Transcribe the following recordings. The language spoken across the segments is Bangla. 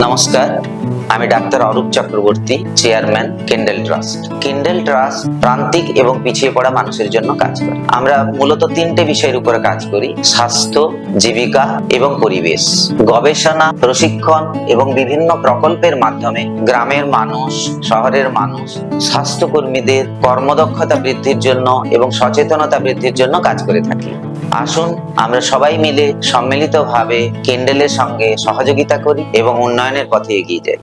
নমস্কার, আমি doctor Arup Chakraborty, chairman কেন্ডেল Trust. Kendell Trust প্রান্তিক এবং পিছিয়ে পড়া মানুষের জন্য কাজ করে। আমরা মূলত তিনটে বিষয়ের উপরে কাজ করি: স্বাস্থ্য, জীবিকা এবং পরিবেশ। গবেষণা, প্রশিক্ষণ এবং বিভিন্ন প্রকল্পের মাধ্যমে গ্রামের মানুষ, শহরের মানুষ, স্বাস্থ্যকর্মীদের কর্মদক্ষতা বৃদ্ধির জন্য এবং সচেতনতা বৃদ্ধির জন্য কাজ করে থাকি। আসুন আমরা সবাই মিলে সম্মিলিতভাবে কেন্ডেলের সঙ্গে সহযোগিতা করি এবং উন্নয়নের পথে এগিয়ে যাই।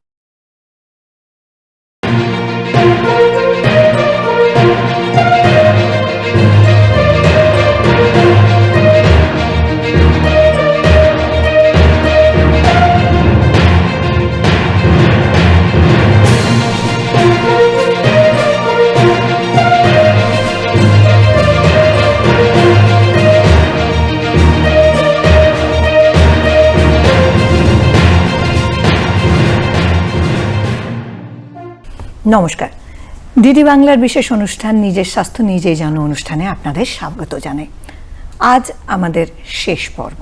নমস্কার, ডিডি বাংলার বিশেষ অনুষ্ঠান নিজের স্বাস্থ্য নিজেই জানো অনুষ্ঠানে আপনাদের স্বাগত জানাই। আজ আমাদের শেষ পর্ব।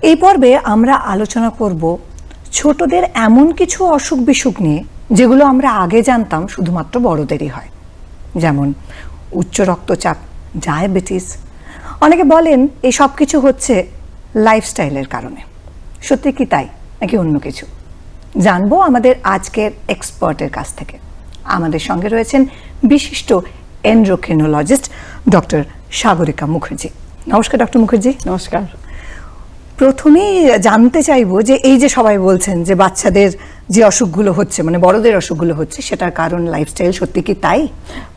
এই পর্বে আমরা আলোচনা করব ছোটদের এমন কিছু অসুখ বিসুখ নিয়ে যেগুলো আমরা আগে জানতাম শুধুমাত্র বড়দেরই হয়, যেমন উচ্চ রক্তচাপ, ডায়াবেটিস। অনেকে বলেন এই সব কিছু হচ্ছে লাইফস্টাইলের কারণে। সত্যি কি তাই নাকি অন্য কিছু? জানবো আমাদের আজকের এক্সপার্টের কাছ থেকে। আমাদের সঙ্গে রয়েছেন বিশিষ্ট এন্ডোক্রিনোলজিস্ট ডক্টর সাগরিকা মুখার্জি। নমস্কার ডক্টর মুখার্জি। নমস্কার। প্রথমেই জানতে চাইবো যে এই যে সবাই বলছেন যে বাচ্চাদের যে অসুখগুলো হচ্ছে, মানে বড়দের অসুখগুলো হচ্ছে, সেটার কারণ লাইফস্টাইল, সত্যি কি তাই?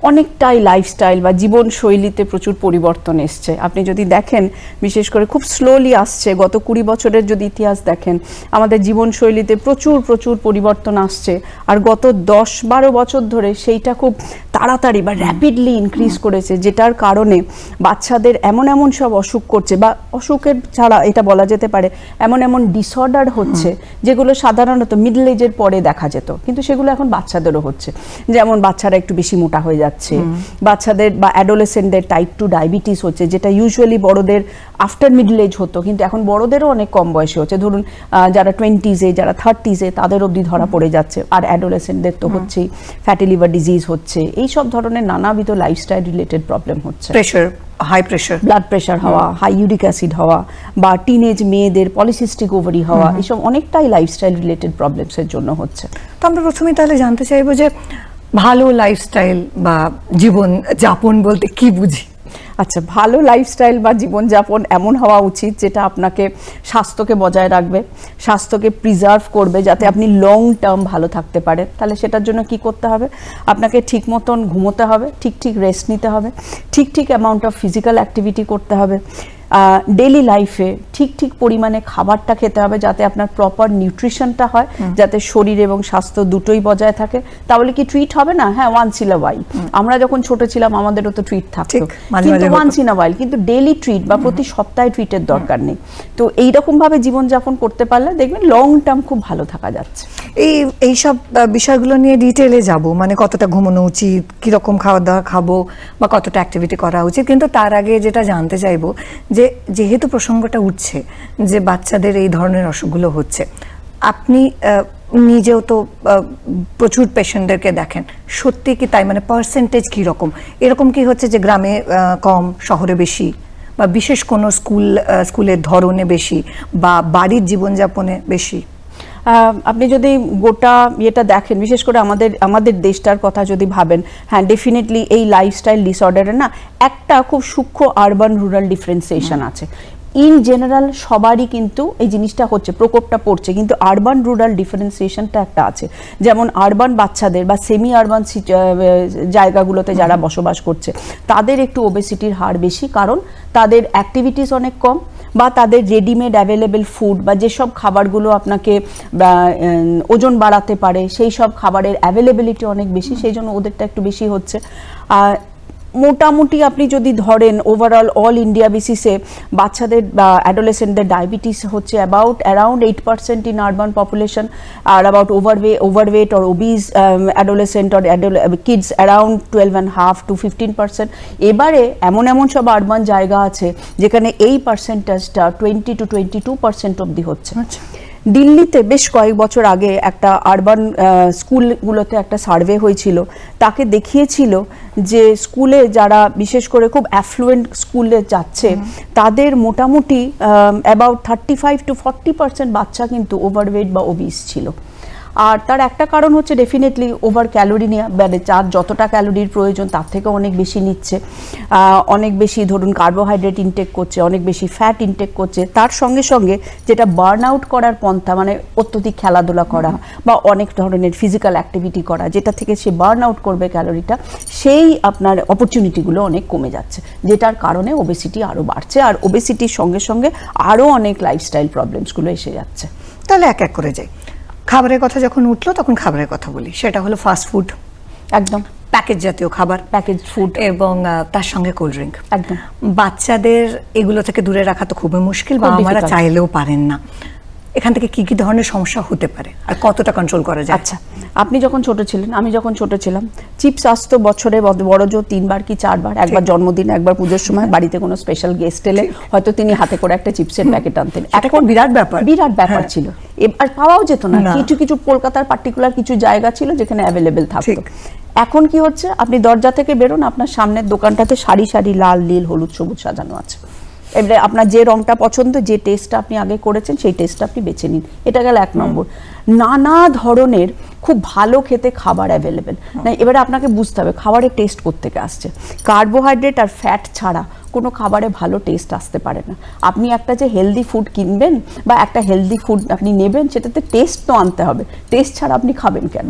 অনেকটাই লাইফস্টাইল বা জীবনশৈলীতে প্রচুর পরিবর্তন এসছে। আপনি যদি দেখেন, বিশেষ করে খুব স্লোলি আসছে। গত 20 বছরের যদি ইতিহাস দেখেন, আমাদের জীবনশৈলীতে প্রচুর প্রচুর পরিবর্তন আসছে। আর গত 10-12 বছর ধরে সেইটা খুব তাড়াতাড়ি বা র্যাপিডলি ইনক্রিজ করেছে, যেটার কারণে বাচ্চাদের এমন এমন সব অসুখ করছে, বা অসুখের ছাড়া এটা বলা যেতে পারে এমন এমন ডিসঅর্ডার হচ্ছে যেগুলো সাধারণত মিডল এজের পরে দেখা যেত, কিন্তু সেগুলো এখন বাচ্চাদেরও হচ্ছে। যেমন বাচ্চারা একটু বেশি মোটা হয়ে যাচ্ছে, বাচ্চাদের বা অ্যাডোলেসেন্টদের টাইপ 2 ডায়াবেটিস হচ্ছে, যেটা ইউজুয়ালি বড়দের আফটার মিডল এজ হতো, কিন্তু এখন বড়দেরও অনেক কম বয়সে হচ্ছে। ধরুন যারা 20s-এ, যারা 30s-এ, তাদের অবধি ধরা পড়ে যাচ্ছে। আর অ্যাডোলেসেন্টদের তো হচ্ছেই, ফ্যাটি লিভার ডিজিজ হচ্ছে। এই সব ধরনের নানাবিধ লাইফস্টাইল রিলেটেড প্রবলেম হচ্ছে। Pressure, high pressure, blood pressure হওয়া, হাই ইউরিক অ্যাসিড হওয়া, বা টিনেজ মেয়েদের পলিসিস্টিক ওভারি হওয়া, এইসব অনেকটাই লাইফস্টাইল রিলেটেড প্রবলেমসের জন্য হচ্ছে। তো আমরা প্রথমেই তাহলে জানতে চাইবো যে ভালো লাইফস্টাইল বা জীবন যাপন বলতে কি বুঝি? আচ্ছা, ভালো লাইফস্টাইল বা জীবনযাপন এমন হওয়া উচিত যেটা আপনাকে স্বাস্থ্যকে বজায় রাখবে, স্বাস্থ্যকে প্রিজার্ভ করবে, যাতে আপনি লং টার্ম ভালো থাকতে পারেন। তাহলে সেটার জন্য কি করতে হবে? আপনাকে ঠিক মতন ঘুমোতে হবে, ঠিক রেস্ট নিতে হবে, ঠিক অ্যামাউন্ট অফ ফিজিক্যাল অ্যাক্টিভিটি করতে হবে, ডেলি লাইফে ঠিক পরিমাণে খাবারটা খেতে হবে, যাতে আপনার প্রপার নিউট্রিশনটা হয়, যাতে শরীর এবং স্বাস্থ্য দুটোই বজায় থাকে। তাহলে কি ট্রিট হবে না? হ্যাঁ, ওয়ান্স ইন আ ওয়াইল। আমরা যখন ছোট ছিলাম আমাদেরও তো ট্রিট থাকতো, কিন্তু ওয়ান্স ইন আ ওয়াইল, কিন্তু ডেলি ট্রিট বা প্রতি সপ্তাহে ট্রিটের দরকার নেই। তো এইরকম ভাবে জীবনযাপন করতে পারলে দেখবেন লং টার্ম খুব ভালো থাকা যাচ্ছে। এই সব বিষয়গুলো নিয়ে ডিটেলে যাব, মানে কতটা ঘুমানো উচিত, কিরকম খাওয়া দাওয়া খাবো, বা কতটা অ্যাক্টিভিটি করা উচিত। কিন্তু তার আগে যেটা জানতে চাইবো, যে যেহেতু প্রসঙ্গটা উঠছে যে বাচ্চাদের এই ধরনের অসুখগুলো হচ্ছে, আপনি নিজেও তো প্রচুর পেশেন্টদেরকে দেখেন, সত্যি কি তাই? মানে পার্সেন্টেজ কীরকম? এরকম কি হচ্ছে যে গ্রামে কম, শহরে বেশি, বা বিশেষ কোনো স্কুলের ধরনে বেশি, বা বাড়ির জীবনযাপনে বেশি? আপনি যদি গোটা ইয়েটা দেখেন, বিশেষ করে আমাদের দেশটার কথা যদি ভাবেন, হ্যাঁ ডেফিনেটলি এই লাইফস্টাইল ডিসঅর্ডারের না একটা খুব সূক্ষ্ম আরবান রুরাল ডিফারেন্সিয়েশন আছে। ইন জেনারেল সবারই কিন্তু এই জিনিসটা হচ্ছে, প্রকোপটা পড়ছে, কিন্তু আরবান রুরাল ডিফারেন্সিয়েশনটা একটা আছে। যেমন আরবান বাচ্চাদের বা সেমি আরবান জায়গাগুলোতে যারা বসবাস করছে, তাদের একটু ওবেসিটির হার বেশি, কারণ তাদের অ্যাক্টিভিটিস অনেক কম, বা তাদের রেডিমেড অ্যাভেলেবেল ফুড বা যেসব খাবারগুলো আপনাকে ওজন বাড়াতে পারে, সেই সব খাবারের অ্যাভেলেবিলিটি অনেক বেশি, সেই জন্য ওদেরটা একটু বেশি হচ্ছে। মোটামুটি আপনি যদি ধরেন ওভারঅল অল ইন্ডিয়া বেসিসে বাচ্চাদের বা অ্যাডোলেসেন্টদের ডায়াবেটিস হচ্ছে অ্যারাউন্ড 8% ইন আরবান পপুলেশন, আর about overweight or obese adolescent or kids around 12.5 to 15%। এবারে এমন সব আরবান জায়গা আছে যেখানে এই পার্সেন্টেজটা 20 to 22% অবধি হচ্ছে। দিল্লিতে বেশ কয়েক বছর আগে একটা আরবান স্কুলগুলোতে একটা সার্ভে হয়েছিল, তাকে দেখিয়েছিল যে স্কুলে যারা বিশেষ করে খুব অ্যাফ্লুয়েন্ট স্কুলে যাচ্ছে তাদের মোটামুটি অ্যাবাউট 35-40% বাচ্চা কিন্তু ওভারওয়েট বা ওবিস ছিল। আর তার একটা কারণ হচ্ছে ডেফিনেটলি ওভার ক্যালোরি নেওয়া, মানে যার যতটা ক্যালোরির প্রয়োজন তার থেকে অনেক বেশি নিচ্ছে, অনেক বেশি ধরুন কার্বোহাইড্রেট ইনটেক করছে, অনেক বেশি ফ্যাট ইনটেক করছে, তার সঙ্গে সঙ্গে যেটা বার্ন আউট করার পন্থা মানে অত্যধিক খেলাধুলা করা বা অনেক ধরনের ফিজিক্যাল অ্যাক্টিভিটি করা যেটা থেকে সে বার্ন আউট করবে ক্যালোরিটা, সেই আপনার অপরচুনিটিগুলো অনেক কমে যাচ্ছে, যেটার কারণে ওবেসিটি আরও বাড়ছে। আর ওবেসিটির সঙ্গে সঙ্গে আরও অনেক লাইফস্টাইল প্রবলেমসগুলো এসে যাচ্ছে। তাহলে এক এক করে যাই। খাবারের কথা যখন উঠলো তখন খাবারের কথা বলি, সেটা হলো ফাস্ট ফুড, একদম প্যাকেজ জাতীয় খাবার, প্যাকেজ ফুড এবং তার সঙ্গে কোল্ড ড্রিঙ্ক। একদম বাচ্চাদের এগুলো থেকে দূরে রাখা তো খুবই মুশকিল, বা খুব আমরা difficult। চাইলেও পারেন না। এখান থেকে কি কি ধরনের সমস্যা হতে পারে আর কতটা কন্ট্রোল করা যায়? আচ্ছা, আপনি যখন ছোট ছিলেন, আমি যখন ছোট ছিলাম, চিপস আসতো বছরে বড়জোর 3বার কি 4বার, একবার জন্মদিন, একবার পুজোর সময়, বাড়িতে কোনো স্পেশাল গেস্ট এলে হয়তো তিনি হাতে করে একটা চিপসের প্যাকেট আনতেন। এখন বিরাট ব্যাপার, বিরাট ব্যাপার হ্যাঁ। ছিল, আর পাওয়াও যেত না। না। কিছু কিছু কলকাতার পার্টিকুলার কিছু জায়গা ছিল যেখানে অ্যাভেলেবেল থাকতো। ঠিক। এখন কি হচ্ছে, আপনি দরজা থেকে বেরোন, আপনার সামনের দোকানটাতে সারি সারি লাল, নীল, হলুদ, সবুজ সাজানো আছে। এবারে আপনার যে রংটা পছন্দ, যে টেস্টটা আপনি আগে করেছেন সেই টেস্টটা আপনি বেছে নিন। এটা গেল 1 নম্বর। নানা ধরনের খুব ভালো খেতে খাবার অ্যাভেলেবেল না। এবারে আপনাকে বুঝতে হবে খাবারের টেস্ট কোত্থেকে আসছে। কার্বোহাইড্রেট আর ফ্যাট ছাড়া কোনো খাবারে ভালো টেস্ট আসতে পারে না। আপনি একটা যে হেলদি ফুড কিনবেন বা একটা হেলদি ফুড আপনি নেবেন, সেটাতে টেস্ট তো আনতে হবে। টেস্ট ছাড়া আপনি খাবেন কেন?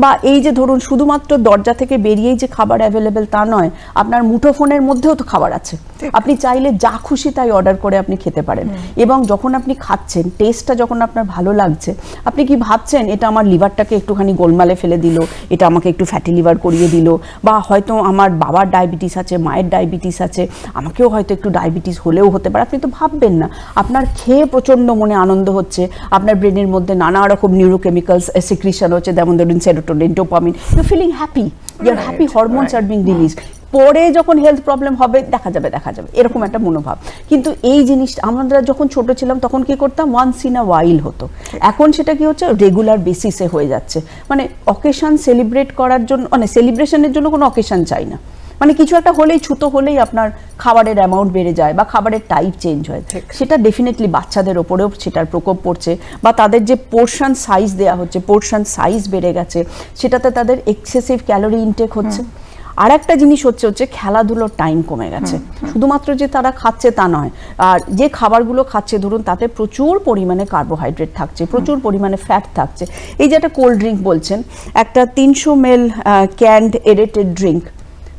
বা এই যে ধরুন শুধুমাত্র দরজা থেকে বেরিয়েই যে খাবার অ্যাভেলেবেল তা নয়, আপনার মুঠোফোনের মধ্যেও তো খাবার আছে। আপনি চাইলে যা খুশি তাই অর্ডার করে আপনি খেতে পারেন। এবং যখন আপনি খাচ্ছেন, টেস্টটা যখন আপনার ভালো লাগছে, আপনি কি ভাবছেন এটা আমার লিভারটাকে একটুখানি গোলমালে ফেলে দিল, এটা আমাকে একটু ফ্যাটি লিভার করিয়ে দিল, বা হয়তো আমার বাবার ডায়াবেটিস আছে, মায়ের ডায়াবেটিস আছে, আমাকেও হয়তো একটু ডায়াবেটিস হলেও হতে পারে। আপনি তো ভাববেন না। আপনার খেয়ে প্রচণ্ড মনে আনন্দ হচ্ছে, আপনার ব্রেনের মধ্যে নানা রকম নিউরোকেমিক্যালস সিক্রিশন হচ্ছে, যেমন ধরুন serotonin, dopamine, you feeling happy, your happy hormones are being release. পরে যখন হেলথ প্রবলেম হবে দেখা যাবে এরকম একটা মনোভাব। কিন্তু এই জিনিসটা আমরা যখন ছোট ছিলাম তখন কি করতাম, ওয়ান্স ইন আ ওয়াইল হতো। এখন সেটা কি হচ্ছে, রেগুলার বেসিসে হয়ে যাচ্ছে। মানে অকেশন সেলিব্রেট করার জন্য, মানে সেলিব্রেশনের জন্য কোনো অকেশন চাই না, মানে কিছু একটা হলেই, ছুতো হলেই আপনার খাবারের অ্যামাউন্ট বেড়ে যায় বা খাবারের টাইপ চেঞ্জ হয়। সেটা ডেফিনেটলি বাচ্চাদের ওপরেও সেটার প্রকোপ পড়ছে, বা তাদের যে পোর্শন সাইজ দেওয়া হচ্ছে, পোর্শন সাইজ বেড়ে গেছে, সেটাতে তাদের এক্সেসিভ ক্যালোরি ইনটেক হচ্ছে। আর একটা জিনিস হচ্ছে খেলাধুলোর টাইম কমে গেছে। শুধুমাত্র যে তারা খাচ্ছে তা নয়, আর যে খাবারগুলো খাচ্ছে ধরুন তাতে প্রচুর পরিমাণে কার্বোহাইড্রেট থাকছে, প্রচুর পরিমাণে ফ্যাট থাকছে। এই যে একটা কোল্ড ড্রিঙ্ক বলছেন, একটা 300 ml ক্যান্ড এরেটেড ড্রিঙ্ক,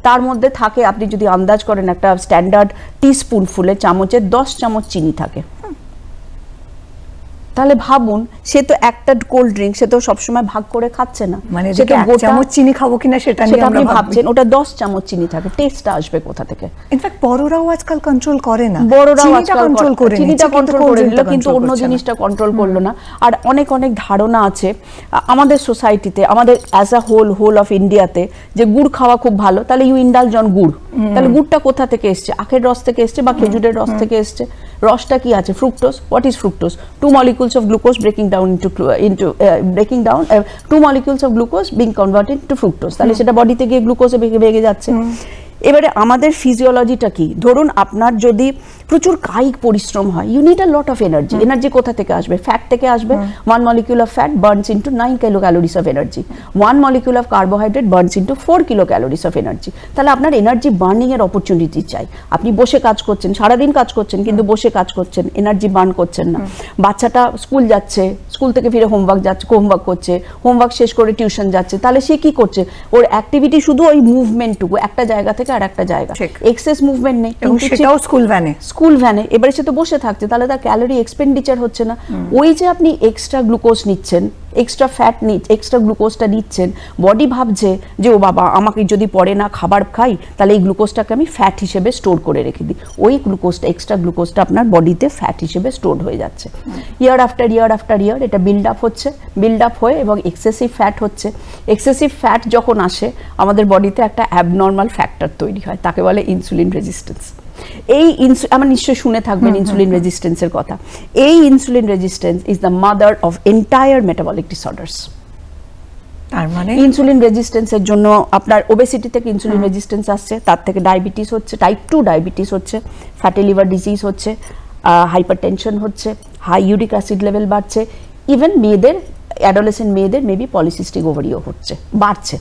তার মধ্যে থাকে, আপনি যদি আন্দাজ করেন, একটা স্ট্যান্ডার্ড টিস্পুন ফুলে চামচে 10 চামচ চিনি থাকে। তাহলে ভাবুন, সে তো একটা কোল্ড ড্রিঙ্ক সে তো সবসময় ভাগ করে খাচ্ছে না, মানে সে তো এক চামচ চিনি খাবো কিনা সেটা নিয়ে আপনি আমরা ভাবছেন, ওটা 10 চামচ চিনি থাকে, টেস্টটা আসবে কোথা থেকে? ইনফ্যাক্ট বড়রাও আজকাল কন্ট্রোল করে না, বড়রাও আজকাল কন্ট্রোল করে চিনিটা কন্ট্রোল করে নিল, কিন্তু অন্য জিনিসটা কন্ট্রোল করলো না। আর অনেক অনেক ধারণা আছে আমাদের সোসাইটিতে, আমাদের অ্যাজ আ হোল অফ ইন্ডিয়াতে, যে গুড় খাওয়া খুব ভালো, তাহলে ইউ ইন্ডালজ অন গুড়। তাহলে গুড়টা কোথা থেকে এসছে? আখের রস থেকে এসছে বা খেজুরের রস থেকে এসছে। রসটা কি আছে? Fructose. What is fructose? 2 molecules of glucose breaking down 2 molecules of glucose being converted to fructose. তাহলে সেটা বডিতে গিয়ে গ্লুকোজে ভেঙে যাচ্ছে। এবারে আমাদের ফিজিওলজিটা কি? ধরুন আপনার যদি প্রচুর কায়িক পরিশ্রম হয়, you need a lot of energy. Energy কোথা থেকে আসবে? ফ্যাট থেকে আসবে। 1 molecule of fat burns into 9 kilocalories of energy. 1 molecule of carbohydrate burns into 4 kilocalories of energy. তাহলে আপনার এনার্জি বার্নিং এর অপরচুনিটি চাই। আপনি বসে কাজ করছেন, সারাদিন কাজ করছেন, কিন্তু বসে কাজ করছেন, এনার্জি বার্ন করছেন না। বাচ্চাটা স্কুল যাচ্ছে, স্কুল থেকে ফিরে হোমওয়ার্ক করছে, হোমওয়ার্ক শেষ করে টিউশন যাচ্ছে, তাহলে সে কি করছে? ওর অ্যাক্টিভিটি শুধু ওই মুভমেন্টটুকু, একটা জায়গা থেকে আর একটা জায়গা, এক্সেস মুভমেন্ট নেই। এবং সেটাও স্কুল ভ্যানে, এবারে সে তো বসে থাকছে, তাহলে তার ক্যালোরি এক্সপেন্ডিচার হচ্ছে না। ওই যে আপনি এক্সট্রা গ্লুকোজ নিচ্ছেন, এক্সট্রা ফ্যাট এক্সট্রা গ্লুকোজটা নিচ্ছেন, বডি ভাবছে যে ও বাবা আমাকে যদি পরে না খাবার খাই তাহলে এই গ্লুকোজটাকে আমি ফ্যাট হিসেবে স্টোর করে রেখে দিই, ওই গ্লুকোজটা এক্সট্রা গ্লুকোজটা আপনার বডিতে ফ্যাট হিসেবে স্টোর হয়ে যাচ্ছে। ইয়ার আফটার ইয়ার এটা বিল্ড আপ হয়ে এবং এক্সেসিভ ফ্যাট হচ্ছে। এক্সেসিভ ফ্যাট যখন আসে আমাদের বডিতে একটা অ্যাবনর্মাল ফ্যাক্টর তৈরি হয়, তাকে বলে ইনসুলিন রেজিস্ট্যান্স। এই আমার নিশ্চয়ই শুনে থাকবেন ইনসুলিন রেজিস্ট্যান্সের কথা। এই insulin resistance is the mother of entire metabolic disorders. তার মানে ইনসুলিন রেজিস্ট্যান্সের জন্য আপনার ওবেসিটি থেকে ইনসুলিন রেজিস্ট্যান্স আসছে, তার থেকে ডায়াবেটিস হচ্ছে, টাইপ 2 ডায়াবেটিস হচ্ছে, ফ্যাটি লিভার ডিজিজ হচ্ছে, হাইপারটেনশন হচ্ছে, হাই ইউরিক অ্যাসিড লেভেল বাড়ছে, ইভেন মেয়েদের অ্যাডোলেসেন্ট মেয়েদের মেবি পলিসিস্টিক ওভারিও বাড়ছে।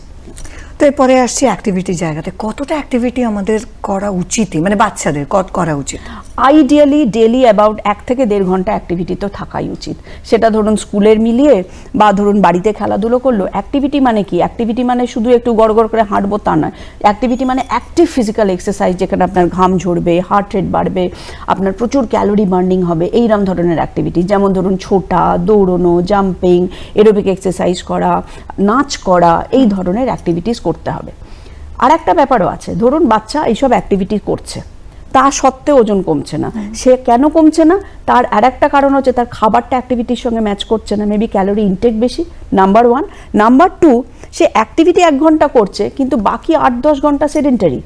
তো এরপরে আসছি অ্যাক্টিভিটি জায়গাতে, কতটা অ্যাক্টিভিটি আমাদের করা উচিত, মানে বাচ্চাদের করা উচিত? আইডিয়ালি ডেলি অ্যাবাউট 1 থেকে 1.5 ঘন্টা অ্যাক্টিভিটি তো থাকাই উচিত। সেটা ধরুন স্কুলের মিলিয়ে বা ধরুন বাড়িতে খেলাধুলো করলো। অ্যাক্টিভিটি মানে কি? অ্যাক্টিভিটি মানে শুধু একটু গড় করে হাঁটবো তা নয়। অ্যাক্টিভিটি মানে অ্যাক্টিভ ফিজিক্যাল এক্সারসাইজ, যেখানে আপনার ঘাম ঝরবে, হার্ট রেট বাড়বে, আপনার প্রচুর ক্যালোরি বার্নিং হবে, এইরকম ধরনের অ্যাক্টিভিটি। যেমন ধরুন ছোটা, দৌড়নো, জাম্পিং, এরোবিক এক্সারসাইজ করা, নাচ করা, এই ধরনের অ্যাক্টিভিটিস করতে হবে। আর একটা ব্যাপারও আছে, ধরুন বাচ্চা এইসব অ্যাক্টিভিটি করছে, তা সত্ত্বেও ওজন কমছে না। সে কেন কমছে না? তার আর একটা কারণ হচ্ছে তার খাবারটা অ্যাক্টিভিটির সঙ্গে ম্যাচ করছে না, মেবি ক্যালোরি ইনটেক বেশি, নাম্বার 1। নাম্বার 2, সে অ্যাক্টিভিটি 1 ঘন্টা করছে কিন্তু বাকি 8-10 ঘন্টা সেডেন্টারি।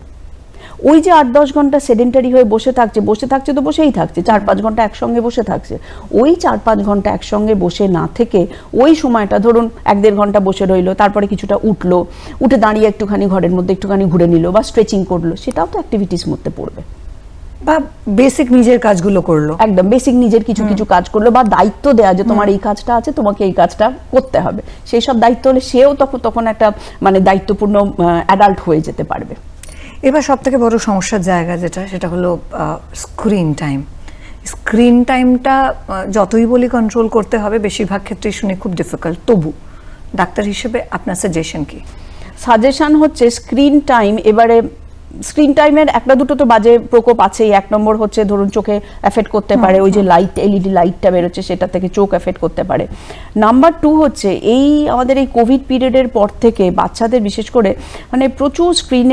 ওই যে 8-10 ঘন্টা সেডেন্টারি হয়ে বসে থাকছে তো বসেই থাকছে, 4-5 ঘন্টা একসঙ্গে বসে থাকছে। ওই 4-5 ঘন্টা একসঙ্গে বসে না থেকে ওই সময়টা ধরুন 1-1.5 ঘন্টা বসে রইলো, তারপরে কিছুটা উঠে দাঁড়িয়ে একটুখানি ঘরের মধ্যে একটুখানি ঘুরে নিল বা স্ট্রেচিং করলো, সেটাও তো অ্যাক্টিভিটিস মধ্যে পড়বে। বা বেসিক নিজের কাজগুলো করলো, একদম বেসিক নিজের কিছু কাজ করলো, বা দায়িত্ব দেয়া যে তোমার এই কাজটা আছে, তোমাকে এই কাজটা করতে হবে, সেই সব দায়িত্ব হলে সেও তখন একটা মানে দায়িত্বপূর্ণ অ্যাডাল্ট হয়ে যেতে পারবে। এবার সব থেকে বড় সমস্যার জায়গা সেটা হলো স্ক্রিন টাইমটা যতই বলি কন্ট্রোল করতে হবে, বেশিরভাগ ক্ষেত্রেই শুনে খুব ডিফিকাল্ট। তবু ডাক্তার হিসেবে আপনার সাজেশন কি? সাজেশন হচ্ছে স্ক্রিন টাইম, এবারে স্ক্রিন টাইমের একটা দুটো তো বাজে প্রকোপ আছেই। 1 নম্বর হচ্ছে ধরুন চোখে এফেক্ট করতে পারে, ওই যে লাইট এলইডি লাইটটা বেরোচ্ছে সেটা থেকে চোখ এফেক্ট করতে পারে। নাম্বার 2 হচ্ছে এই আমাদের এই কোভিড পিরিয়ডের পর থেকে বাচ্চাদের বিশেষ করে মানে প্রচুর স্ক্রিন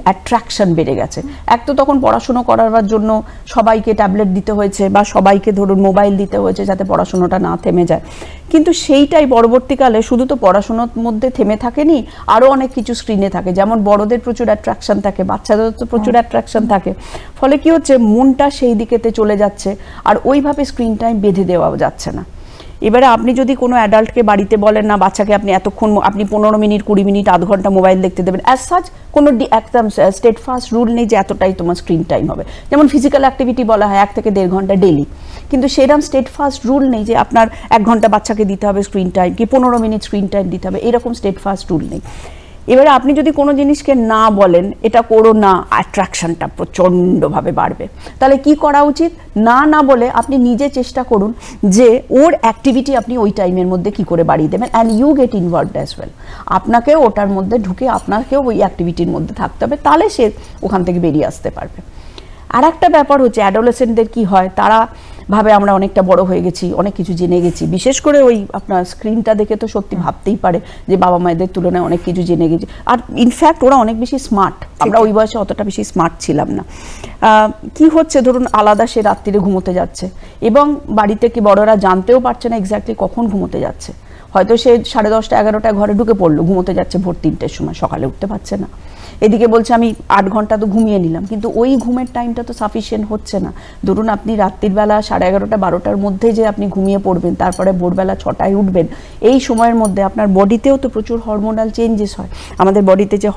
অ্যাট্রাকশন বেড়ে গেছে। এক তো তখন পড়াশুনো করার জন্য সবাইকে ট্যাবলেট দিতে হয়েছে বা সবাইকে ধরুন মোবাইল দিতে হয়েছে যাতে পড়াশোনাটা না থেমে যায়, কিন্তু সেইটাই পরবর্তীকালে শুধু তো পড়াশোনার মধ্যে থেমে থাকেনি, আরও অনেক কিছু স্ক্রিনে থাকে। যেমন বড়দের প্রচুর অ্যাট্রাকশন থাকে, বাচ্চাদের তো প্রচুর অ্যাট্রাকশন থাকে, ফলে কি হচ্ছে মনটা সেই দিকেতে চলে যাচ্ছে, আর ওইভাবে স্ক্রিন টাইম বেঁধে দেওয়া যাচ্ছে না। এবারে আপনি যদি কোনো অ্যাডাল্টকে বাড়িতে বলেন না বাচ্চাকে আপনি এতক্ষণ, আপনি 15 মিনিট 20 মিনিট আধ ঘন্টা মোবাইল দেখতে দেবেন, অ্যাজ সাচ কোনো একদম স্টেটফাস্ট রুল নেই যে এতটাই তোমার স্ক্রিন টাইম হবে। যেমন ফিজিক্যাল অ্যাক্টিভিটি বলা হয় 1 থেকে 1.5 ঘন্টা ডেলি, কিন্তু সেরকম স্টেটফাস্ট রুল নেই যে আপনার 1 ঘন্টা বাচ্চাকে দিতে হবে স্ক্রিন টাইম, কি 15 মিনিট স্ক্রিন টাইম দিতে হবে, এরকম স্টেটফাস্ট রুল নেই। এবারে আপনি যদি কোনো জিনিসকে না বলেন এটা করো না, অ্যাট্রাকশনটা প্রচণ্ডভাবে বাড়বে। তাহলে কি করা উচিত? না বলে আপনি নিজে চেষ্টা করুন যে ওর অ্যাক্টিভিটি আপনি ওই টাইমের মধ্যে কি করে বাড়িয়ে দেবেন, and you get involved as well. আপনাকেও ওটার মধ্যে ঢুকে আপনাকেও ওই অ্যাক্টিভিটির মধ্যে থাকতে হবে, তাহলে সে ওখান থেকে বেরিয়ে আসতে পারবে। আর একটা ব্যাপার হচ্ছে অ্যাডোলেসেন্টদের কি হয়, তারা ভাবে আমরা অনেকটা বড় হয়ে গেছি, অনেক কিছু জেনে গেছি, বিশেষ করে ওই আপনার স্ক্রিনটা দেখে তো সত্যি ভাবতেই পারে যে বাবা মায়েদের তুলনায় অনেক কিছু জেনে গেছি। আর ইনফ্যাক্ট ওরা অনেক বেশি স্মার্ট, আমরা ওই বয়সে অতটা বেশি স্মার্ট ছিলাম না। কি হচ্ছে ধরুন আলাদা সে রাত্রিরে ঘুমোতে যাচ্ছে এবং বাড়িতে কি বড়রা জানতেও পারছে না এক্স্যাক্টলি কখন ঘুমোতে যাচ্ছে। হয়তো সে 10:30 11টায় ঘরে ঢুকে পড়লো, ঘুমোতে যাচ্ছে ভোর 3টের সময়, সকালে উঠতে পারছে না। এদিকে বলছে আমি 8 ঘন্টা তো ঘুমিয়ে নিলাম, কিন্তু ওই ঘুমের টাইমটা তো সাফিসিয়েন্ট হচ্ছে না। ধরুন আপনি রাত্রির বেলা 11:30 12টার মধ্যে যে আপনি ঘুমিয়ে পড়বেন, তারপরে ভোরবেলা 6টায় উঠবেন, এই সময়ের মধ্যে আপনার বডিতেও তো প্রচুর হরমোনাল চেঞ্জেস হয়। আমাদের বডিতে যে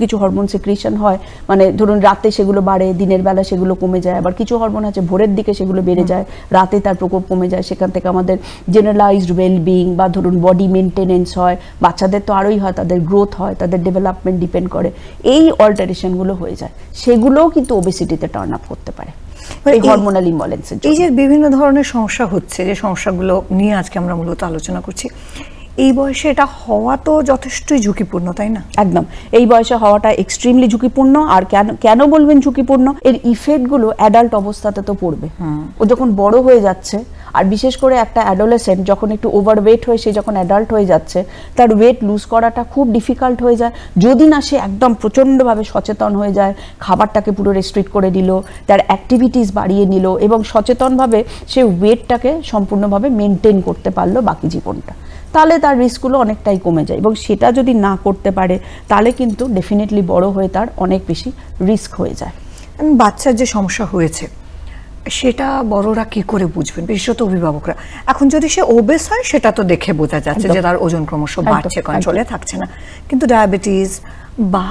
কিছু হরমোন সিক্রিশন হয়, মানে ধরুন রাতে সেগুলো বাড়ে, দিনের বেলা সেগুলো কমে যায়, আবার কিছু হরমোন আছে ভোরের দিকে সেগুলো বেড়ে যায়, রাতে তার প্রকোপ কমে যায়। সেখান থেকে আমাদের জেনারেলাইজড ওয়েলবিং বা ধরুন বডি মেনটেনেন্স হয়, বাচ্চাদের তো আরোই হয়, তাদের গ্রোথ হয়, তাদের ডেভেলপমেন্ট ডিপেন্ড করে। এই অল্টারেশনগুলো হয়ে যায়, সেগুলোও কিন্তু ওবেসিটিতে টার্ন আপ করতে পারে, এই হরমোনাল ইমব্যালেন্সের জন্য। এই যে বিভিন্ন ধরনের সমস্যা হচ্ছে, যে সমস্যাগুলো নিয়ে আজকে আমরা মূলত আলোচনা করছি, এই বয়সে এটা হওয়া তো যথেষ্টই ঝুঁকিপূর্ণ, তাই না? একদম, এই বয়সে হওয়াটা এক্সট্রিমলি ঝুঁকিপূর্ণ। আর কেন বলবেন ঝুঁকিপূর্ণ? এর ইফেক্টগুলো অ্যাডাল্ট অবস্থাতে তো পড়বে, ও যখন বড় হয়ে যাচ্ছে আর বিশেষ করে একটা অ্যাডোলেসেন্ট যখন একটু ওভারওয়েট হয়ে সে যখন অ্যাডাল্ট হয়ে যাচ্ছে, তার ওয়েট লুজ করাটা খুব ডিফিকাল্ট হয়ে যায় যদি না সে একদম প্রচণ্ডভাবে সচেতন হয়ে যায়, খাবারটাকে পুরো রেস্ট্রিক্ট করে দিল, তার অ্যাক্টিভিটিস বাড়িয়ে নিল এবং সচেতনভাবে সে ওয়েটটাকে সম্পূর্ণভাবে মেনটেন করতে পারলো বাকি জীবনটা, তাহলে তার রিস্কগুলো অনেকটাই কমে যায়। এবং সেটা যদি না করতে পারে তাহলে কিন্তু ডেফিনেটলি বড় হয়ে তার অনেক বেশি রিস্ক হয়ে যায়। বাচ্চার যে সমস্যা হয়েছে সেটা বড়রা কি করে বুঝবেন, বিশেষত অভিভাবকরা? এখন যদি সে ওবেস হয় সেটা তো দেখে বোঝা যাচ্ছে যে তার ওজন ক্রমশ বাড়ছে, কন্ট্রোলে থাকছে না, কিন্তু ডায়াবেটিস বা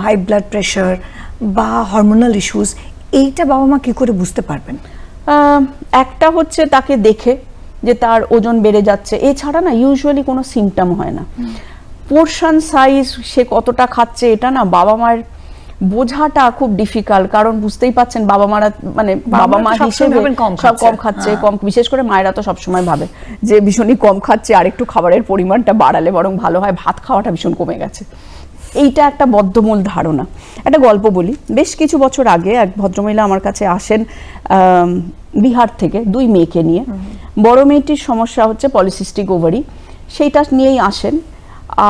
হাই ব্লাড প্রেশার বা হরমোনাল ইস্যুস, এইটা বাবা মা কি করে বুঝতে পারবেন? একটা হচ্ছে তাকে দেখে যে তার ওজন বেড়ে যাচ্ছে, এছাড়া না ইউজুয়ালি কোনো সিমটম হয় না। পোর্শন সাইজ, সে কতটা খাচ্ছে, এটা না বাবা মায়ের বোঝাটা খুব ডিফিকাল্ট, কারণ বুঝতেই পাচ্ছেন বাবা মারা মানে বাবা মা হিসেবে সব কম খাচ্ছে, কম, বিশেষ করে মায়েরা তো সবসময় ভাবে যে ভীষণই কম খাচ্ছে, আর একটু খাবারের পরিমাণটা বাড়ালে বরং ভালো হয়, ভাত খাওয়াটা ভীষণ কমে গেছে। এইটা একটা বদ্ধমূল ধারণা। একটা গল্প বলি, বেশ কিছু বছর আগে এক ভদ্রমহিলা আমার কাছে আসেন বিহার থেকে 2 মেয়েকে নিয়ে। বড় মেয়েটির সমস্যা হচ্ছে পলিসিস্টিক ওভারি, সেইটা নিয়েই আসেন,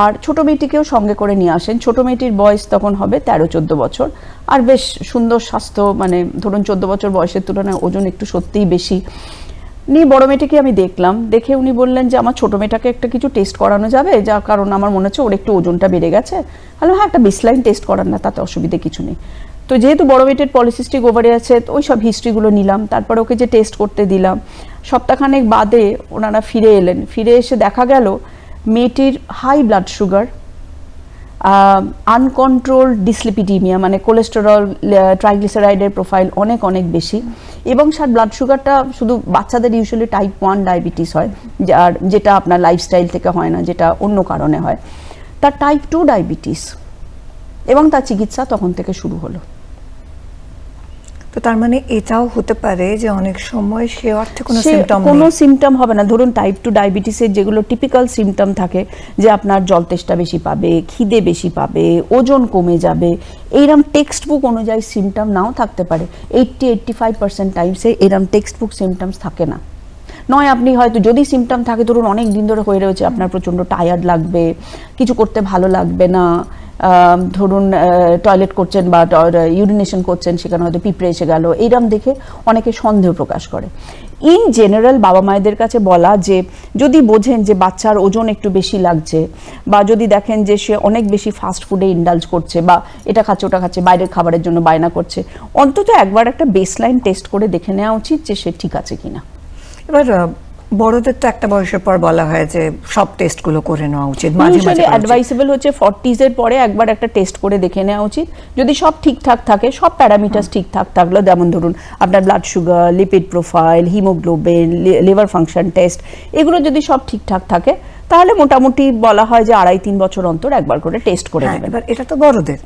আর ছোট মেয়েটিকেও সঙ্গে করে নিয়ে আসেন। ছোট মেয়েটির বয়স তখন হবে 13-14 বছর, আর বেশ সুন্দর স্বাস্থ্য, মানে ধরুন 14 বছর বয়সের তুলনায় ওজন একটু সত্যিই বেশি। নিয়ে বড় মেয়েটিকে আমি দেখলাম, দেখে উনি বললেন যে আমার ছোট মেয়েটাকে একটা কিছু টেস্ট করানো যাবে, যার কারণ আমার মনে হচ্ছে ওর একটু ওজনটা বেড়ে গেছে। হ্যালো, হ্যাঁ একটা বেসলাইন টেস্ট করান না, তাতে অসুবিধে কিছু নেই। তো যেহেতু বড় মেয়েটির পলিসিস্টিক ওভারি আছে, ওই সব হিস্ট্রিগুলো নিলাম, তারপরে ওকে যে টেস্ট করতে দিলাম, সপ্তাহখানেক বাদে ওনারা ফিরে এলেন। ফিরে এসে দেখা গেল মেয়েটির high blood sugar, uncontrolled dyslipidaemia, মানে কোলেস্টেরল, ট্রাইগ্লিসারাইডের প্রোফাইল অনেক অনেক বেশি, এবং তার ব্লাড সুগারটা শুধু বাচ্চাদের ইউজুয়ালি টাইপ 1 ডায়াবেটিস হয়, যেটা আপনার লাইফস্টাইল থেকে হয় না, যেটা অন্য কারণে হয়। তার টাইপ 2 ডায়াবেটিস, এবং তার চিকিৎসা তখন থেকে শুরু হলো। তো তার মানে এটাও হতে পারে যে অনেক সময় সে অর্থে কোনো সিমটম হবে না। ধরুন টাইপ 2 ডায়াবেটিসের যেগুলো টিপিক্যাল সিমটম থাকে, যে আপনার জল তেষ্টা বেশি পাবে, খিদে বেশি পাবে, ওজন কমে যাবে, এইরকম টেক্সট বুক অনুযায়ী সিমটম নাও থাকতে পারে। 80-85% টাইমসে এরকম টেক্সট বুক সিমটমস থাকে না। নয় আপনি হয়তো যদি সিমটম থাকে, ধরুন অনেক দিন ধরে হয়ে রয়েছে, আপনার প্রচণ্ড টায়ার্ড লাগবে, কিছু করতে ভালো লাগবে না, ধরুন টয়লেট করছেন বা ইউরিনেশন করছেন, সেখানে হয়তো পিঁপড়ে এসে গেল, এইরকম দেখে অনেকে সন্দেহ প্রকাশ করে। ইন জেনারেল বাবা মায়েদের কাছে বলা যে যদি বোঝেন যে বাচ্চার ওজন একটু বেশি লাগছে, বা যদি দেখেন যে সে অনেক বেশি ফাস্ট ফুডে ইন্ডালজ করছে, বা এটা খাচ্ছে ওটা খাচ্ছে, বাইরের খাবারের জন্য বায়না করছে, অন্তত একবার একটা বেসলাইন টেস্ট করে দেখে নেওয়া উচিত যে সে ঠিক আছে কিনা। এবার বড়দের তো একটা বয়সের পর বলা হয় যে সব টেস্টগুলো করে নেওয়া উচিত, অ্যাডভাইসেবল হচ্ছে 40s এর পরে একবার একটা টেস্ট করে দেখে নেওয়া উচিত। যদি সব ঠিকঠাক থাকে, সব প্যারামিটার ঠিকঠাক থাকলো, যেমন ধরুন আপনার blood sugar, lipid profile, haemoglobin, liver function test, এগুলো যদি সব ঠিকঠাক থাকে, তাহলে মোটামুটি বলা হয় যে 2.5-3 বছর অন্তর একবার করে টেস্ট করে নেবেন। এটা তো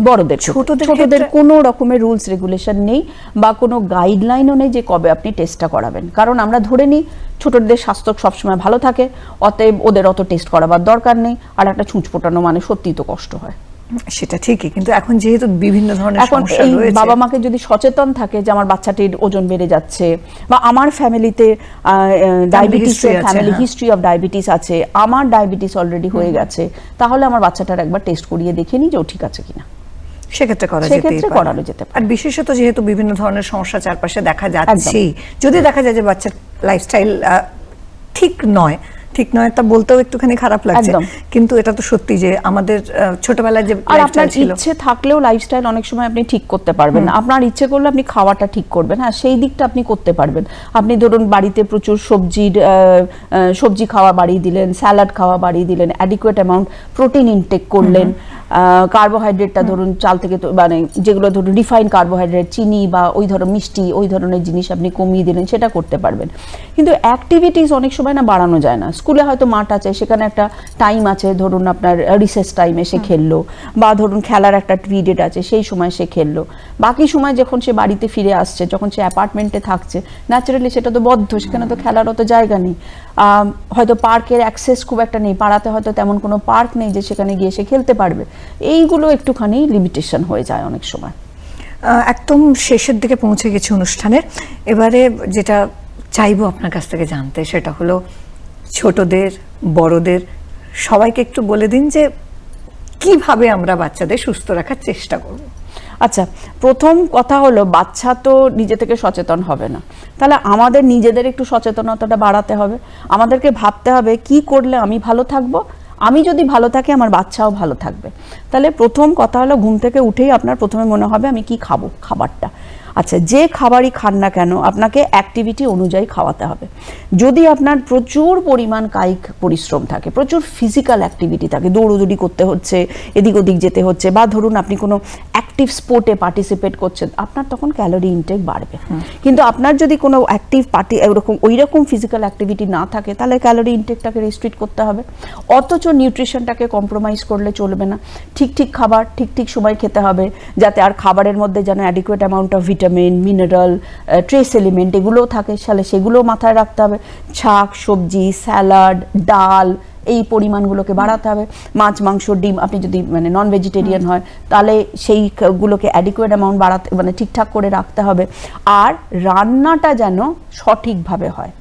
বড়দের ছোটদের কোনো রকমের রুলস রেগুলেশন নেই, বা কোনো গাইডলাইনও নেই যে কবে আপনি টেস্টটা করাবেন। কারণ আমরা ধরে নিই ছোটদের স্বাস্থ্য সবসময় ভালো থাকে, অতএব ওদের অত টেস্ট করাবার দরকার নেই, আর একটা ছুঁচ ফোটানো মানে সত্যিই তো কষ্ট হয়। সেটা ঠিকই, কিন্তু এখন যেহেতু বিভিন্ন ধরনের সমস্যা রয়েছে, বাবা মাকে যদি সচেতন থাকে যে আমার বাচ্চাটির ওজন বেড়ে যাচ্ছে, বা আমার ফ্যামিলিতে ডায়াবেটিসের ফ্যামিলি হিস্ট্রি অফ ডায়াবেটিস আছে, আমার ডায়াবেটিস অলরেডি হয়ে গেছে, তাহলে আমার বাচ্চাটার একবার টেস্ট করিয়ে দেখে নিই যে ও ঠিক আছে কিনা। সেক্ষেত্রে করানো যেতে পারে। আর বিশেষত যেহেতু বিভিন্ন ধরনের সমস্যা চারপাশে দেখা যাচ্ছে, যদি দেখা যায় যে বাচ্চার লাইফস্টাইল ঠিক নয় তা বলতেও একটুখানি খারাপ লাগছে, কিন্তু এটা তো সত্যি যে আমাদের ছোটবেলায় যে আপনার ইচ্ছে থাকলেও লাইফস্টাইল অনেক সময় আপনি ঠিক করতে পারবেন না। আপনার ইচ্ছে করলে আপনি খাওয়াটা ঠিক করবেন, হ্যাঁ সেই দিকটা আপনি করতে পারবেন। আপনি ধরুন বাড়িতে প্রচুর সবজি খাওয়া বাড়িয়ে দিলেন, স্যালাড খাওয়া বাড়িয়ে দিলেন, অ্যাডিকুয়েট অ্যামাউন্ট প্রোটিন ইনটেক করলেন, কার্বোহাইড্রেটটা ধরুন চাল থেকে, মানে যেগুলো ধরুন রিফাইন কার্বোহাইড্রেট, চিনি বা ওই ধরনের মিষ্টি, ওই ধরনের জিনিস আপনি কমিয়ে দিলেন, সেটা করতে পারবেন। কিন্তু অ্যাক্টিভিটিস অনেক সময় না বাড়ানো যায় না। স্কুলে হয়তো মাঠ আছে, সেখানে একটা টাইম আছে, ধরুন আপনার রিসেস টাইমে সে খেললো, বা ধরুন খেলার একটা পিরিয়ড আছে, সেই সময় সে খেললো। বাকি সময় যখন সে বাড়িতে ফিরে আসছে, যখন সে অ্যাপার্টমেন্টে থাকছে, ন্যাচারালি সেটা তো বদ্ধ, সেখানে তো খেলার অত জায়গা নেই, হয়তো পার্কের অ্যাক্সেস খুব একটা নেই, পাড়াতে হয়তো তেমন কোনো পার্ক নেই যে সেখানে গিয়ে সে খেলতে পারবে। এইগুলো একটুখানি লিমিটেশন হয়ে যায় অনেক সময়। একদম শেষের দিকে পৌঁছে গেছি অনুষ্ঠানের। এবারে যেটা চাইবো আপনার কাছ থেকে জানতে, সেটা হলো ছোটদের বড়দের সবাইকে একটু বলে দিন যে কিভাবে আমরা বাচ্চাদের সুস্থ রাখার চেষ্টা করব। আচ্ছা, প্রথম কথা হলো বাচ্চা তো নিজে থেকে সচেতন হবে না, তাহলে আমাদের নিজেদের একটু সচেতনতাটা বাড়াতে হবে। আমাদেরকে ভাবতে হবে কি করলে আমি ভালো থাকবো, আমি যদি ভালো থাকি আমার বাচ্চাও ভালো থাকবে। তাহলে প্রথম কথা হলো ঘুম থেকে উঠেই আপনার প্রথমে মনে হবে আমি কি খাবো, খাবারটা। আচ্ছা, যে খাবারই খান না কেন আপনাকে অ্যাক্টিভিটি অনুযায়ী খাওয়াতে হবে। যদি আপনার প্রচুর পরিমাণ কায়িক পরিশ্রম থাকে, প্রচুর ফিজিক্যাল অ্যাক্টিভিটি থাকে, দৌড়দৌড়ি করতে হচ্ছে, এদিক ওদিক যেতে হচ্ছে, বা ধরুন আপনি কোনো অ্যাক্টিভ স্পোর্টে পার্টিসিপেট করছেন, আপনার তখন ক্যালোরি ইনটেক বাড়বে। কিন্তু আপনার যদি কোনো অ্যাক্টিভ ওই রকম ফিজিক্যাল অ্যাক্টিভিটি না থাকে, তাহলে ক্যালোরি ইনটেকটাকে রেস্ট্রিক্ট করতে হবে। অথচ নিউট্রিশনটাকে কম্প্রোমাইজ করলে চলবে না। ঠিক ঠিক খাবার ঠিক ঠিক সময় খেতে হবে, যাতে আর খাবারের মধ্যে যেন adequate amount of vitamin, mineral, trace element এগুলোও থাকে, তাহলে সেগুলোও মাথায় রাখতে হবে। শাক সবজি, স্যালাড, ডাল এই পরিমাণগুলোকে বাড়াতে হবে। মাছ মাংস ডিম, আপনি যদি মানে নন ভেজিটেরিয়ান হয় তাহলে সেইগুলোকে অ্যাডিকুয়েট অ্যামাউন্ট বাড়াতে মানে ঠিকঠাক করে রাখতে হবে। আর রান্নাটা যেন সঠিকভাবে হয়।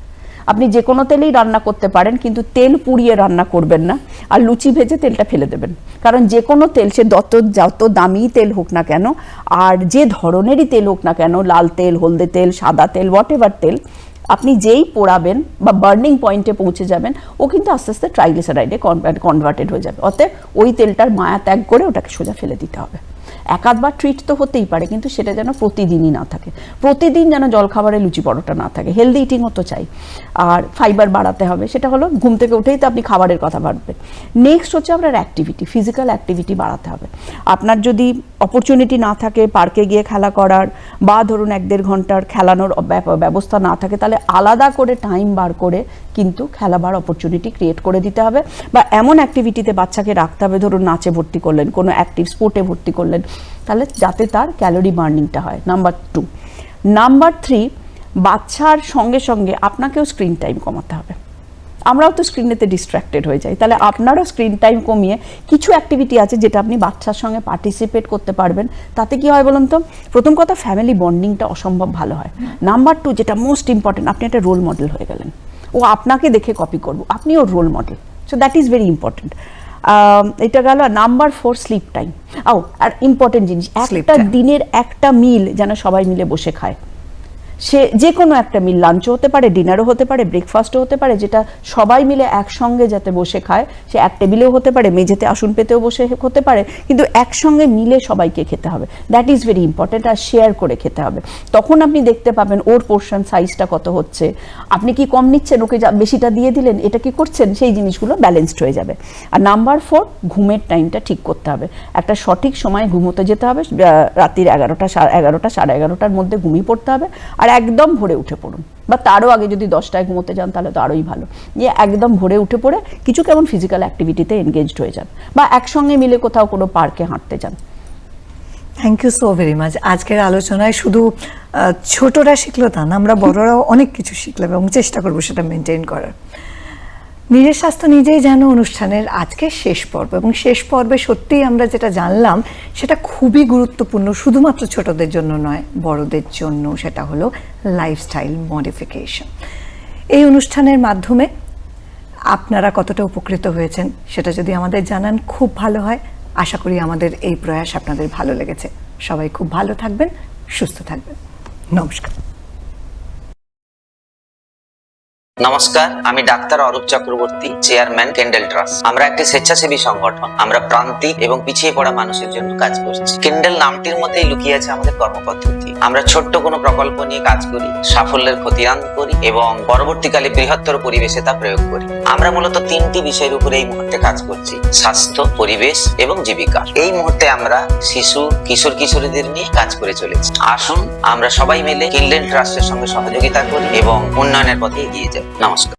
আপনি যে কোনো তেলেই রান্না করতে পারেন, কিন্তু তেল পুড়িয়ে রান্না করবেন না, আর লুচি ভেজে তেলটা ফেলে দেবেন। কারণ যে কোনো তেল, সে যত দামি তেল হোক না কেন আর যে ধরনেরই তেল হোক না কেন, লাল তেল, হলদে তেল, সাদা তেল, হোয়াট এভার তেল, আপনি যেই পোড়াবেন বা বার্নিং পয়েন্টে পৌঁছে যাবেন, ও কিন্তু আস্তে আস্তে ট্রাইগ্লিসারাইডে কনভার্টেড হয়ে যাবে। অতএব ওই তেলটার মায়া ত্যাগ করে ওটাকে সোজা ফেলে দিতে হবে। এক আধবার ট্রিট তো হতেই পারে, কিন্তু সেটা যেন প্রতিদিনই না থাকে। প্রতিদিন যেন জলখাবারে লুচি পরোটা না থাকে। হেলদি ইটিংও তো চাই। আর ফাইবার বাড়াতে হবে, সেটা হলো ঘুম থেকে উঠেই তো আপনি খাবারের কথা ভাববেন। নেক্সট হচ্ছে আপনার অ্যাক্টিভিটি, ফিজিক্যাল অ্যাক্টিভিটি বাড়াতে হবে। আপনার যদি অপরচুনিটি না থাকে পার্কে গিয়ে খেলা করার, বা ধরুন 1-1.5 ঘন্টার খেলানোর ব্যবস্থা না থাকে, তাহলে আলাদা করে টাইম বার করে কিন্তু খেলাবার অপরচুনিটি ক্রিয়েট করে দিতে হবে। বা এমন অ্যাক্টিভিটিতে বাচ্চাকে রাখতে হবে, ধরুন নাচে ভর্তি করলেন, কোনো অ্যাক্টিভ স্পোর্টে ভর্তি করলেন, তাহলে যাতে তার ক্যালোরি বার্নিংটা হয়। নাম্বার 2। নাম্বার 3, বাচ্চার সঙ্গে সঙ্গে আপনাকেও স্ক্রিন টাইম কমাতে হবে। আমরাও তো স্ক্রিনেতে ডিস্ট্র্যাক্টেড হয়ে যাই, তাহলে আপনারও স্ক্রিন টাইম কমিয়ে কিছু অ্যাক্টিভিটি আছে যেটা আপনি বাচ্চার সঙ্গে পার্টিসিপেট করতে পারবেন। তাতে কি হয় বলুন তো? প্রথম কথা, ফ্যামিলি বন্ডিংটা অসম্ভব ভালো হয়। নাম্বার 2, যেটা মোস্ট ইম্পর্টেন্ট, আপনি একটা রোল মডেল হয়ে গেলেন। ও আপনাকে দেখে কপি করবো, আপনি ওর role model. So that is very important. এটা গেল। Number 4, sleep time. আর ইম্পর্টেন্ট জিনিস, একটা দিনের একটা মিল যেন সবাই মিলে বসে খায়। সে যে কোনো একটা মিল, লাঞ্চও হতে পারে, ডিনারও হতে পারে, ব্রেকফাস্টও হতে পারে, যেটা সবাই মিলে একসঙ্গে যাতে বসে খায়। সে এক টেবিলেও হতে পারে, মেঝেতে আসন পেতেও বসে হতে পারে, কিন্তু একসঙ্গে মিলে সবাইকে খেতে হবে। That is very important. আর শেয়ার করে খেতে হবে। তখন আপনি দেখতে পাবেন ওর পোর্শন সাইজটা কত হচ্ছে, আপনি কি কম নিচ্ছেন, ওকে বেশিটা দিয়ে দিলেন, এটা কি করছেন, সেই জিনিসগুলো ব্যালেন্সড হয়ে যাবে। আর নাম্বার 4, ঘুমের টাইমটা ঠিক করতে হবে। একটা সঠিক সময়ে ঘুমোতে যেতে হবে। রাত্রির 11টা, 11:30-11:30টার মধ্যে ঘুমিয়ে পড়তে হবে। আর একদম ভোরে উঠে পড়ুন, বা তারও আগে যদি 10টায় ঘুমোতে যান তাহলে তো আরোই ভালো। যে একদম ভোরে উঠে পড়ে কিছু কেমন ফিজিক্যাল অ্যাক্টিভিটিতে এনগেজড হয়ে যান, বা একসঙ্গে মিলে কোথাও কোনো পার্কে হাঁটতে যান। Thank you so very much. আজকের আলোচনায় শুধু ছোটরা শিখলো তা না, আমরা বড়রাও অনেক কিছু শিখলাম এবং চেষ্টা করবো সেটা মেনটেন করার। নিজের স্বাস্থ্য নিজেই জানো অনুষ্ঠানের আজকে শেষ পর্ব, এবং শেষ পর্বে সত্যিই আমরা যেটা জানলাম সেটা খুবই গুরুত্বপূর্ণ, শুধুমাত্র ছোটদের জন্য নয়, বড়দের জন্য। সেটা হলো লাইফস্টাইল মডিফিকেশন। এই অনুষ্ঠানের মাধ্যমে আপনারা কতটা উপকৃত হয়েছেন সেটা যদি আমাদের জানান খুব ভালো হয়। আশা করি আমাদের এই প্রয়াস আপনাদের ভালো লেগেছে। সবাই খুব ভালো থাকবেন, সুস্থ থাকবেন। নমস্কার। নমস্কার, আমি doctor Arup Chakraborty, chairman কেন্ডেল trust. আমরা একটি স্বেচ্ছাসেবী সংগঠন। আমরা প্রান্তিক এবং পিছিয়ে পড়া মানুষের জন্য কাজ করছি। কেন্ডেল নামটির মধ্যেই লুকিয়ে আছে আমাদের কর্মপদ্ধতি। আমরা ছোট্ট কোনো প্রকল্প নিয়ে কাজ করি, সাফল্যের খতিয়ান করি এবং পরবর্তীকালে বৃহত্তর পরিবেশে তা প্রয়োগ করি। আমরা মূলত 3টি বিষয়ের উপরে এই মুহূর্তে কাজ করছি: স্বাস্থ্য, পরিবেশ এবং জীবিকা। এই মুহূর্তে আমরা শিশু, কিশোর কিশোরীদের নিয়ে কাজ করে চলেছি। আসুন আমরা সবাই মিলে কেন্ডেল ট্রাস্টের সঙ্গে সহযোগিতা করি এবং উন্নয়নের পথে এগিয়ে যাই। নমস্কার।